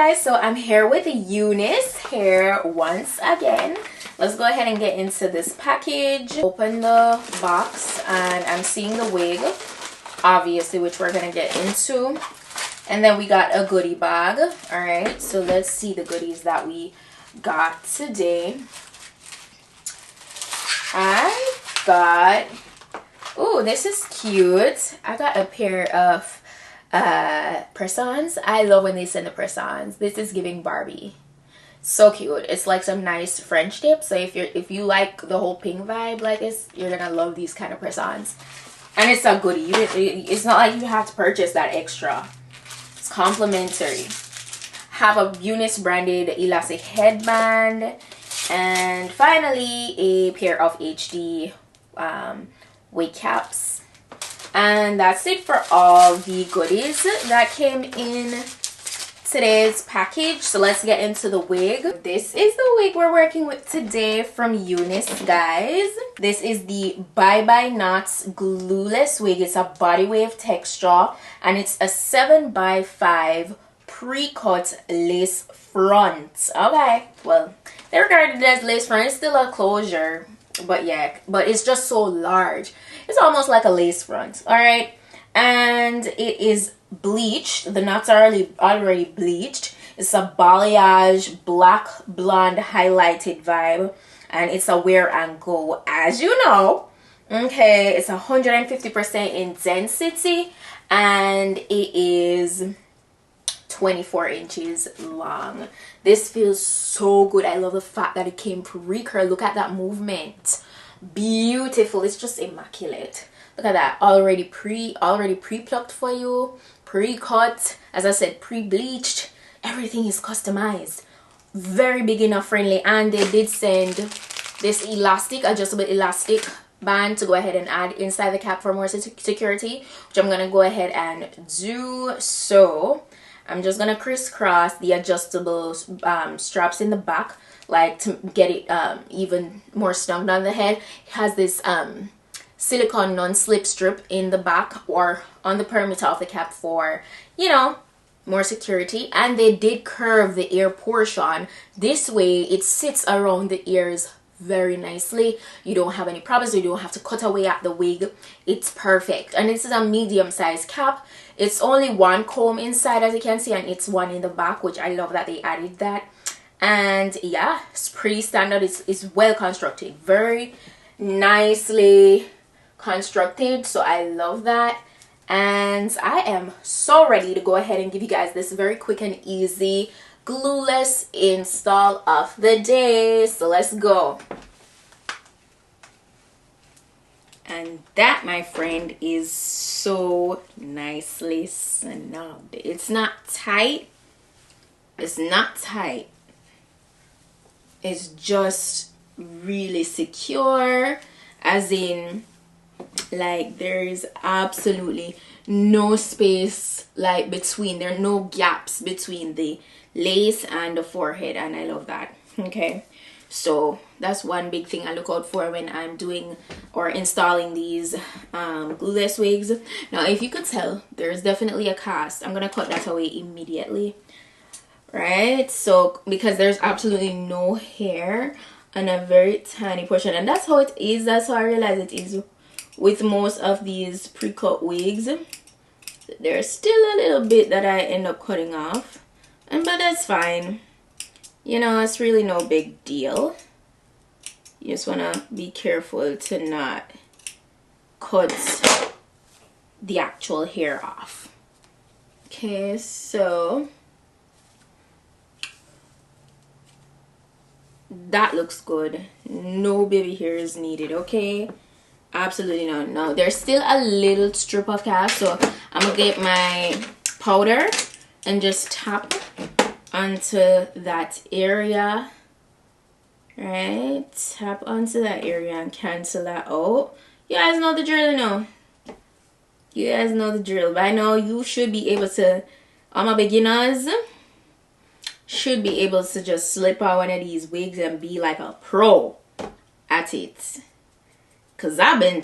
guys, so I'm here with Unice here once again. Let's go ahead and get into this package. Open the box and I'm seeing the wig, obviously, which we're gonna get into. And then we got a goodie bag. All right, so let's see the goodies that we got today. I got, oh, this is cute. I got a pair of press-ons. I love when they send the press-ons. This is giving Barbie. So cute. It's like some nice French tip. So if you like the whole pink vibe like this, you're gonna love these kind of press-ons. And it's a goodie. It's not like you have to purchase that extra. It's complimentary. Have a Unice branded elastic headband, and finally a pair of HD wig caps. And that's it for all the goodies that came in today's package. So let's get into the wig. This is the wig we're working with today from Unice, guys. This is the Bye Bye Knots glueless wig. It's a body wave texture and it's a 7x5 pre-cut lace front. Okay, well, they're regarded as lace front. It's still a closure, but yeah, but it's just so large. It's almost like a lace front. All right, and it is bleached. The knots are already bleached. It's a balayage black blonde highlighted vibe, and it's a wear and go, as you know. Okay, it's 150% intensity and it is 24 inches long. This feels so good. I love the fact that it came pre-curl. Look at that movement. Beautiful. It's just immaculate. Look at that. Already pre-plucked for you, pre-cut, as I said, pre-bleached. Everything is customized. Very beginner friendly, and they did send this elastic, adjustable elastic band to go ahead and add inside the cap for more security, which I'm gonna go ahead and do. So I'm just gonna crisscross the adjustable straps in the back, like to get it even more snug on the head. It has this silicone non-slip strip in the back or on the perimeter of the cap for, you know, more security. And they did curve the ear portion. This way it sits around the ears very nicely. You don't have any problems. You don't have to cut away at the wig. It's perfect. And this is a medium-sized cap. It's only one comb inside, as you can see, and it's one in the back, which I love that they added that. And yeah, it's pretty standard. It's well constructed, very nicely constructed, so I love that. And I am so ready to go ahead and give you guys this very quick and easy glueless install of the day. So let's go. And that, my friend, is so nicely snugged. It's not tight. It's not tight. It's just really secure, as in, like, there is absolutely no space like between, there are no gaps between the lace and the forehead, and I love that. Okay, so that's one big thing I look out for when I'm doing or installing these glueless wigs. Now, if you could tell, there's definitely a cast. I'm gonna cut that away immediately, right? So because there's absolutely no hair on a very tiny portion, and that's how it is. That's how I realize it is with most of these pre-cut wigs. There's still a little bit that I end up cutting off, but that's fine. You know, it's really no big deal. You just want to be careful to not cut the actual hair off. Okay, so that looks good. No baby hair is needed, okay? Absolutely not. No, there's still a little strip of cast, so I'm gonna get my powder and just tap onto that area, right? Tap onto that area and cancel that out. You guys know the drill now. You guys know the drill. By now you should be able to, all my beginners should be able to just slip on one of these wigs and be like a pro at it. Cause I've been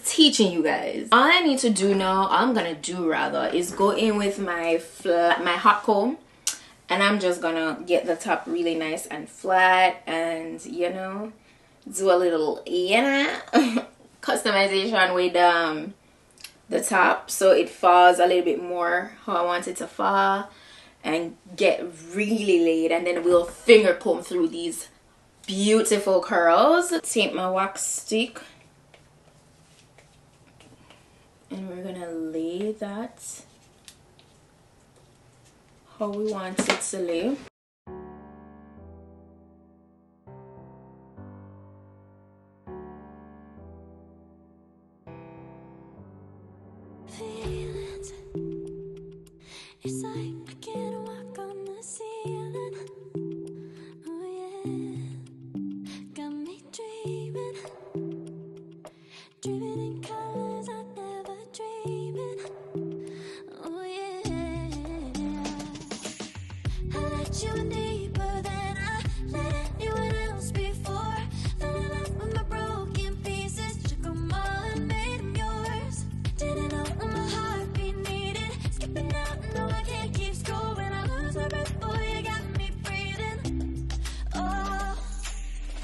teaching you guys. All I need to do now, is go in with my hot comb And I'm just gonna get the top really nice and flat, and you know, do a little, you know, customization with the top so it falls a little bit more how I want it to fall, and get really laid. And then we'll finger comb through these beautiful curls. Take my wax stick and we're gonna lay that how we want it to lay. It's like I can't walk on the ceiling. Oh yeah, got me dreaming, dreaming in colors I never dreamed in. Oh yeah, I let you in deeper than I let anyone else before. Fell in love with my broken pieces, took them all and made them yours. Didn't know what my heartbeat needed, skipping out. No, I can't keep score when I lose my breath. Boy, you got me breathing. Oh,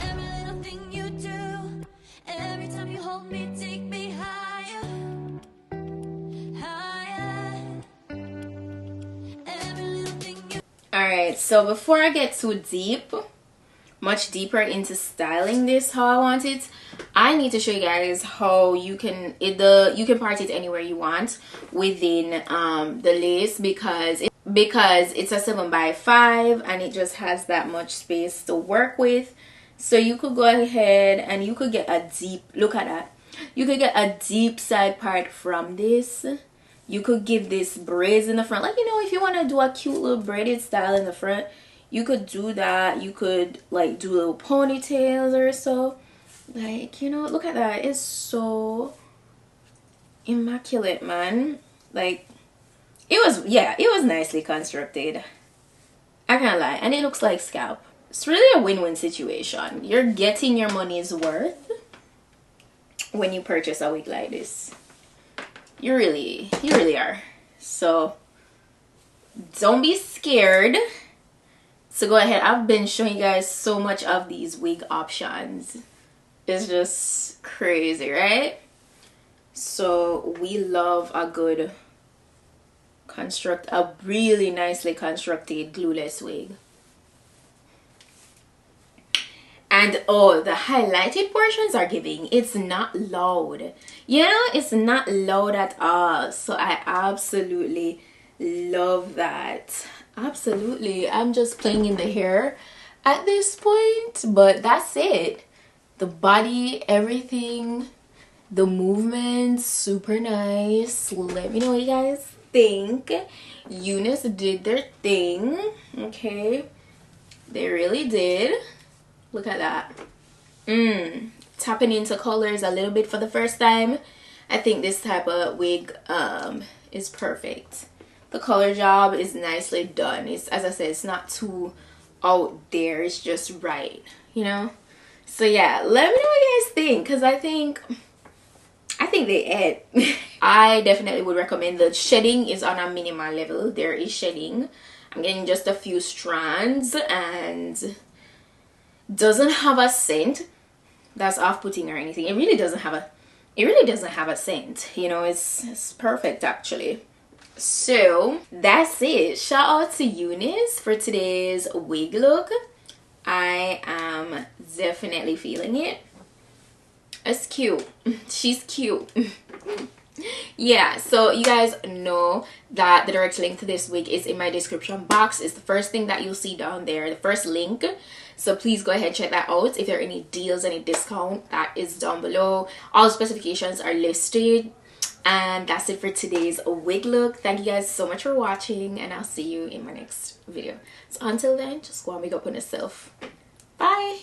every little thing you do, every time you hold me, take me higher, higher. Every little thing you. Alright, so before I get too deep, much deeper into styling this how I want it, I need to show you guys how you can part it anywhere you want within the lace, because it's a 7x5 and it just has that much space to work with. So you could go ahead and you could get a deep, look at that, you could get a deep side part from this. You could give this braids in the front, like, you know, if you want to do a cute little braided style in the front, you could do that. You could like do little ponytails or so, like, you know, look at that. It's so immaculate, man. Like, it was nicely constructed, I can't lie. And it looks like scalp. It's really a win-win situation. You're getting your money's worth when you purchase a wig like this. You really are. So don't be scared to go ahead. I've been showing you guys so much of these wig options. It's just crazy, right? So we love a good a really nicely constructed glueless wig. And oh, the highlighted portions are giving. It's not loud, you know, it's not loud at all. So I absolutely love that. Absolutely. I'm just playing in the hair at this point, but that's it. The body, everything, the movement, super nice. Let me know what you guys think. Unice did their thing. Okay, they really did. Look at that. Tapping into colors a little bit for the first time. I think this type of wig is perfect. The color job is nicely done. It's, as I said, it's not too out there. It's just right, you know. So yeah, let me know what you guys think, because I think they add. I definitely would recommend. The shedding is on a minimal level. There is shedding. I'm getting just a few strands and doesn't have a scent that's off-putting or anything. It really doesn't have a scent, you know. It's perfect actually. So that's it. Shout out to Unice for today's wig look. I am definitely feeling it. It's cute. She's cute. Yeah, so you guys know that the direct link to this wig is in my description box. It's the first thing that you'll see down there, the first link. So please go ahead and check that out. If there are any deals, any discount, that is down below. All the specifications are listed. And that's it for today's wig look. Thank you guys so much for watching, and I'll see you in my next video. So until then, just go and wig up on yourself. Bye.